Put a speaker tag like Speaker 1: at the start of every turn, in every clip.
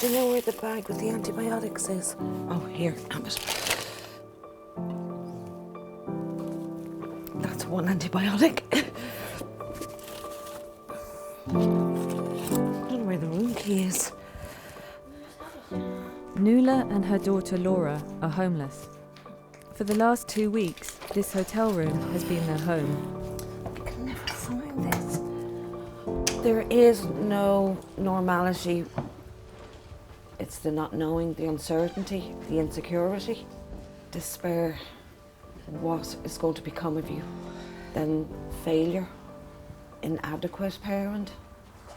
Speaker 1: Do you know where the bag with the antibiotics is? Oh, here, have it. That's one antibiotic. I don't know where the room key is.
Speaker 2: Nuala and her daughter Laura are homeless. For the last 2 weeks, this hotel room has been their home.
Speaker 1: I can never find this. There is no normality. It's the not knowing, the uncertainty, the insecurity, despair. What is going to become of you? Then failure, inadequate parent,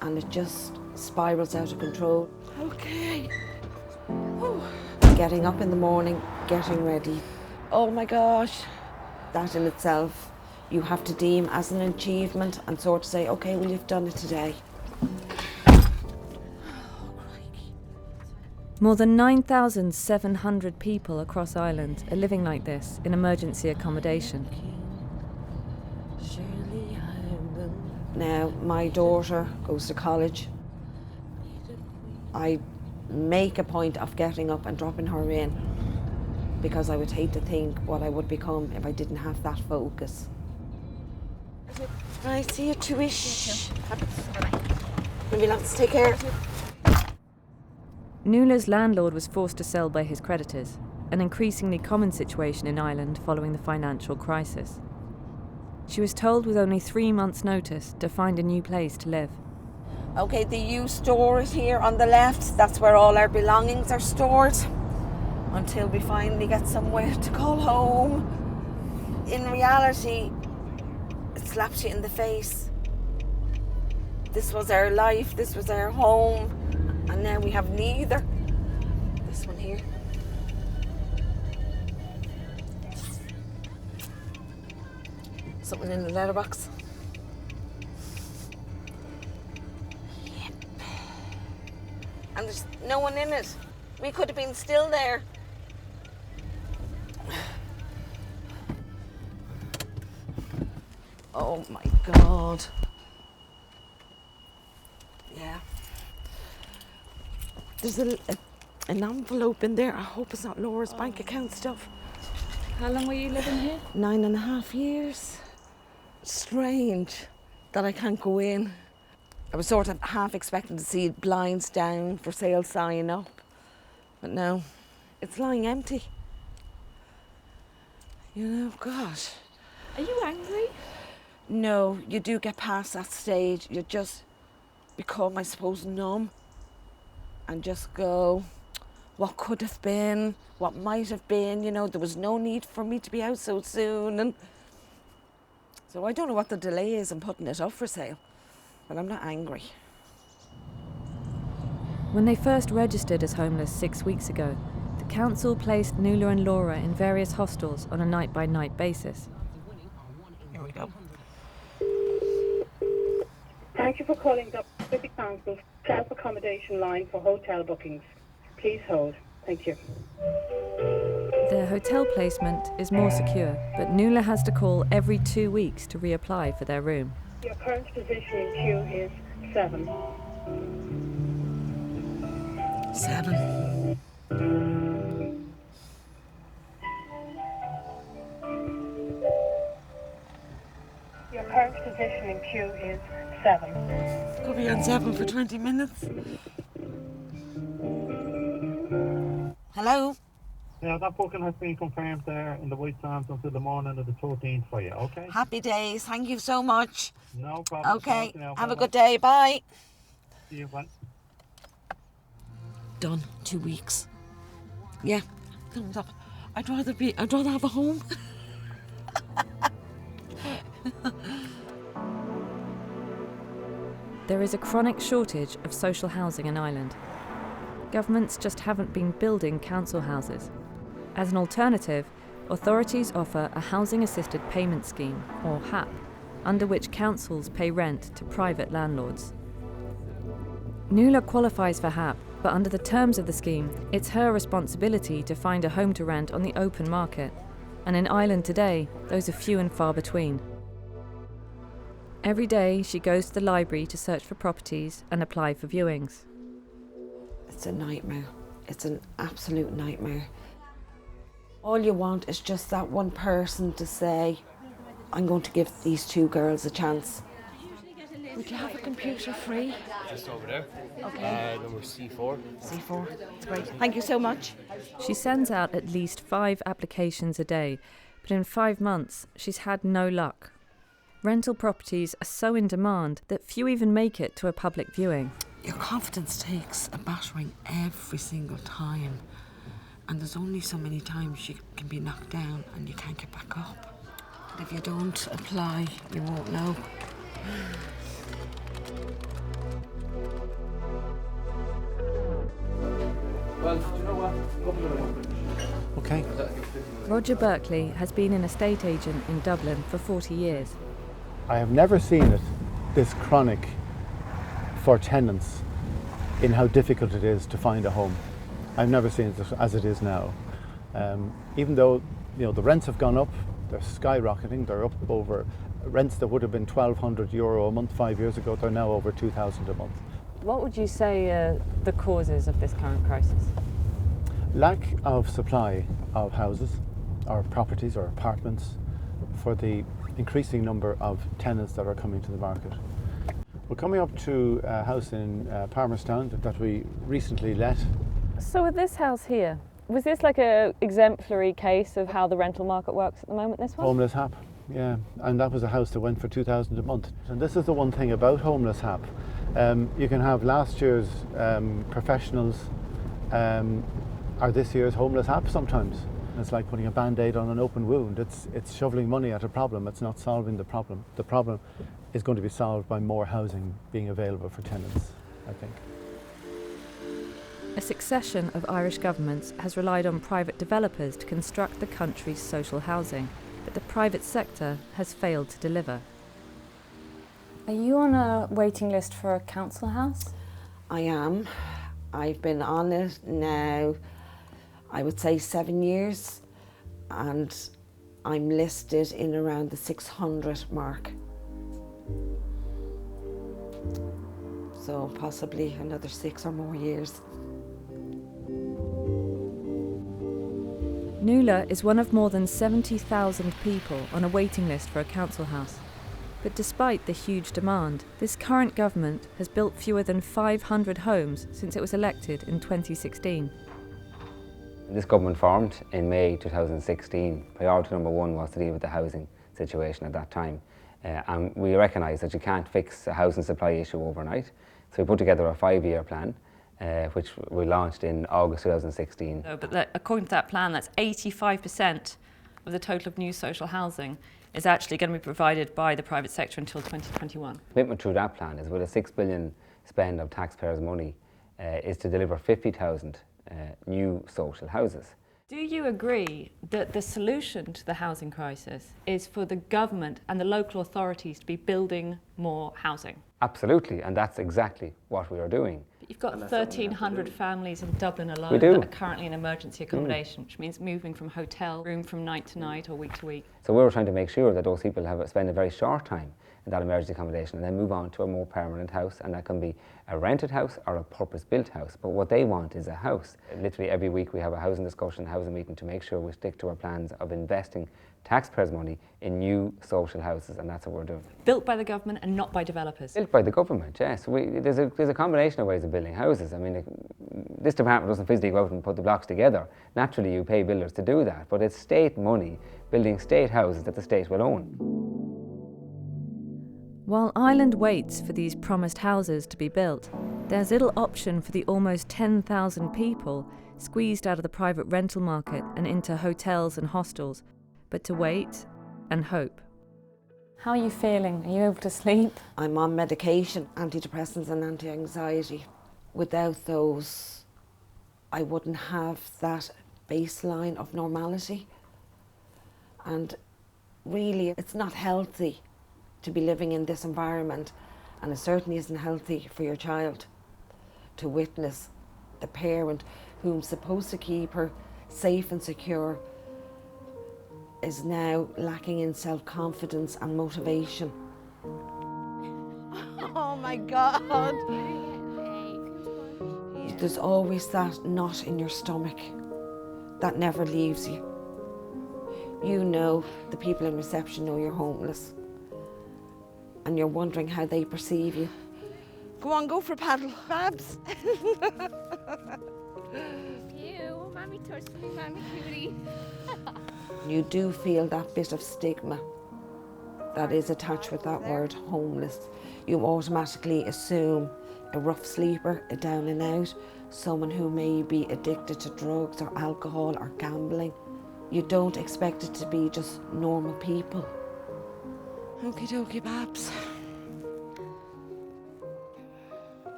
Speaker 1: and it just spirals out of control. Okay. Whew. Getting up in the morning, getting ready. Oh my gosh, that in itself you have to deem as an achievement and sort of say, okay, well, you've done it today.
Speaker 2: More than 9,700 people across Ireland are living like this in emergency accommodation.
Speaker 1: Now, my daughter goes to college. I make a point of getting up and dropping her in because I would hate to think what I would become if I didn't have that focus. I see you too-ish. Maybe let's take care.
Speaker 2: Nuala's landlord was forced to sell by his creditors, an increasingly common situation in Ireland following the financial crisis. She was told with only 3 months' notice to find a new place to live.
Speaker 1: Okay, the used storage here on the left, that's where all our belongings are stored until we finally get somewhere to call home. In reality, it slaps you in the face. This was our life, this was our home, and now we have neither. This one here. Something in the letterbox. Yep. And there's no one in it. We could have been still there. Oh my God. Yeah. There's an envelope in there. I hope it's not Laura's bank account stuff.
Speaker 2: How long were you living here?
Speaker 1: 9.5 years. Strange that I can't go in. I was sort of half expecting to see blinds down, for sale sign up. But no, it's lying empty. You know, gosh.
Speaker 2: Are you angry?
Speaker 1: No, you do get past that stage. You just become, I suppose, numb. And just go, what could have been, what might have been, you know, there was no need for me to be out so soon. And so I don't know what the delay is in putting it up for sale, but I'm not angry.
Speaker 2: When they first registered as homeless 6 weeks ago, the council placed Nuala and Laura in various hostels on a night-by-night basis.
Speaker 1: Here we go.
Speaker 3: Thank you for calling the City Council's self-accommodation line for hotel bookings. Please hold. Thank you.
Speaker 2: Their hotel placement is more secure, but Nuala has to call every 2 weeks to reapply for their room.
Speaker 3: Your current position in queue is 7.
Speaker 1: 7.
Speaker 3: Your current position in queue is 7.
Speaker 1: Could be on 7 for 20 minutes. Hello?
Speaker 4: Yeah, that booking has been confirmed there in the White Sands until the morning of the 13th for you, okay?
Speaker 1: Happy days. Thank you so much.
Speaker 4: No problem.
Speaker 1: Okay.
Speaker 4: Now,
Speaker 1: Have a
Speaker 4: bye-bye.
Speaker 1: good day. Bye.
Speaker 4: See you, bye.
Speaker 1: Done. 2 weeks. Yeah. Thumbs up. I'd rather have a home.
Speaker 2: There is a chronic shortage of social housing in Ireland. Governments just haven't been building council houses. As an alternative, authorities offer a housing assisted payment scheme, or HAP, under which councils pay rent to private landlords. Nuala qualifies for HAP, but under the terms of the scheme, it's her responsibility to find a home to rent on the open market. And in Ireland today, those are few and far between. Every day, she goes to the library to search for properties and apply for viewings.
Speaker 1: It's a nightmare. It's an absolute nightmare. All you want is just that one person to say, I'm going to give these two girls a chance. Would you have a computer free?
Speaker 5: Just over there.
Speaker 1: Okay.
Speaker 5: Number C4.
Speaker 1: C4. That's great. Thank you so much.
Speaker 2: She sends out at least 5 applications a day, but in 5 months she's had no luck. Rental properties are so in demand that few even make it to a public viewing.
Speaker 1: Your confidence takes a battering every single time. And there's only so many times you can be knocked down and you can't get back up. But if you don't apply, you won't know.
Speaker 5: Well, do you know what?
Speaker 4: Okay.
Speaker 2: Roger Berkeley has been an estate agent in Dublin for 40 years.
Speaker 4: I have never seen it this chronic for tenants in how difficult it is to find a home. I've never seen it as it is now. Even though the rents have gone up, they're skyrocketing. They're up over rents that would have been €1,200 a month 5 years ago. They're now over €2,000 a month.
Speaker 2: What would you say are the causes of this current crisis?
Speaker 4: Lack of supply of houses or properties or apartments for the increasing number of tenants that are coming to the market. We're coming up to a house in Palmerstown that we recently let.
Speaker 2: So with this house here, was this like a exemplary case of how the rental market works at the moment, this one?
Speaker 4: Homeless Hap, yeah. And that was a house that went for €2,000 a month. And this is the one thing about Homeless Hap. You can have last year's professionals or this year's Homeless Hap sometimes. It's like putting a band-aid on an open wound. It's shoveling money at a problem. It's not solving the problem. The problem is going to be solved by more housing being available for tenants, I think.
Speaker 2: A succession of Irish governments has relied on private developers to construct the country's social housing, but the private sector has failed to deliver. Are you on a waiting list for a council house?
Speaker 1: I am. I've been on it now, I would say 7 years, and I'm listed in around the 600 mark. So possibly another 6 or more years.
Speaker 2: Nuala is one of more than 70,000 people on a waiting list for a council house. But despite the huge demand, this current government has built fewer than 500 homes since it was elected in 2016.
Speaker 6: This government formed in May 2016. Priority number 1 was to deal with the housing situation at that time. And we recognise that you can't fix a housing supply issue overnight. So we put together a 5-year plan, which we launched in August 2016.
Speaker 2: But according to that plan, that's 85% of the total of new social housing is actually going to be provided by the private sector until 2021.
Speaker 6: Commitment through that plan is with a €6 billion spend of taxpayers' money is to deliver 50,000 new social houses.
Speaker 2: Do you agree that the solution to the housing crisis is for the government and the local authorities to be building more housing?
Speaker 6: Absolutely, and that's exactly what we are doing.
Speaker 2: You've got 1,300 families in Dublin alone
Speaker 6: We do.
Speaker 2: that are currently in emergency accommodation, which means moving from hotel room from night to night or week to week.
Speaker 6: So we're trying to make sure that those people spend a very short time in that emergency accommodation and then move on to a more permanent house, and that can be a rented house or a purpose-built house. But what they want is a house. Literally every week we have a housing discussion, housing meeting to make sure we stick to our plans of investing taxpayers' money in new social houses, and that's what we're doing.
Speaker 2: Built by the government and not by developers?
Speaker 6: Built by the government, yes. There's a combination of ways of building houses. I mean, this department doesn't physically go out and put the blocks together. Naturally, you pay builders to do that, but it's state money building state houses that the state will own.
Speaker 2: While Ireland waits for these promised houses to be built, there's little option for the almost 10,000 people squeezed out of the private rental market and into hotels and hostels, but to wait and hope. How are you feeling? Are you able to sleep?
Speaker 1: I'm on medication, antidepressants and anti-anxiety. Without those, I wouldn't have that baseline of normality. And really, it's not healthy to be living in this environment, and it certainly isn't healthy for your child to witness the parent who's supposed to keep her safe and secure is now lacking in self-confidence and motivation. Oh my God! There's always that knot in your stomach that never leaves you. You know, the people in reception know you're homeless, and you're wondering how they perceive you. Go on, go for a paddle, Babs.
Speaker 7: You, Mammy touched me, Mammy cutie.
Speaker 1: You do feel that bit of stigma that is attached with that word homeless. You automatically assume a rough sleeper, a down and out, someone who may be addicted to drugs or alcohol or gambling. You don't expect it to be just normal people. Okie dokie, Babs.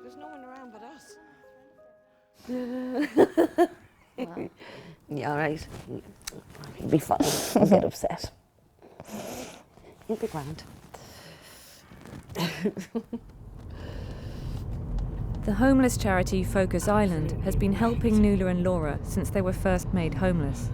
Speaker 1: There's no one around but us. You alright? You'll be fine. Don't get upset. You'll be grand.
Speaker 2: The homeless charity Focus Island has been helping Nuala and Laura since they were first made homeless.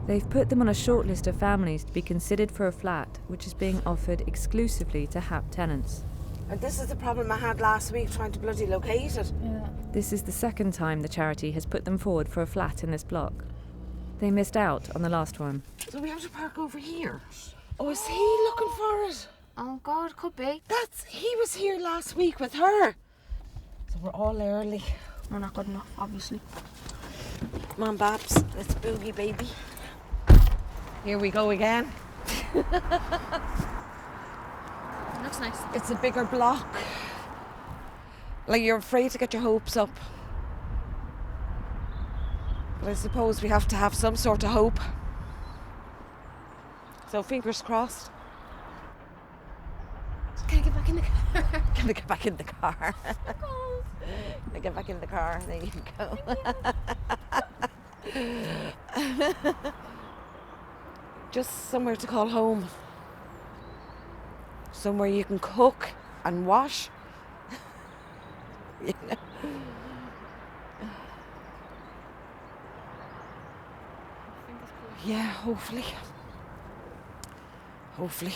Speaker 2: They've put them on a short list of families to be considered for a flat, which is being offered exclusively to HAP tenants.
Speaker 1: And this is the problem I had last week trying to bloody locate it.
Speaker 7: Yeah.
Speaker 2: This is the second time the charity has put them forward for a flat in this block. They missed out on the last one.
Speaker 1: So we have to park over here. Oh, is he looking for it?
Speaker 7: Oh God, could be.
Speaker 1: He was here last week with her. So we're all early.
Speaker 7: We're not good enough, obviously.
Speaker 1: Come on, Babs, let's boogie, baby. Here we go again.
Speaker 7: Looks nice.
Speaker 1: It's a bigger block. Like you're afraid to get your hopes up. But I suppose we have to have some sort of hope. So fingers crossed.
Speaker 7: Can I get back in the car?
Speaker 1: Can I get back in the car? Can I get back in the car? There you go. Just somewhere to call home. Somewhere you can cook and wash. You know? Yeah, hopefully. Hopefully.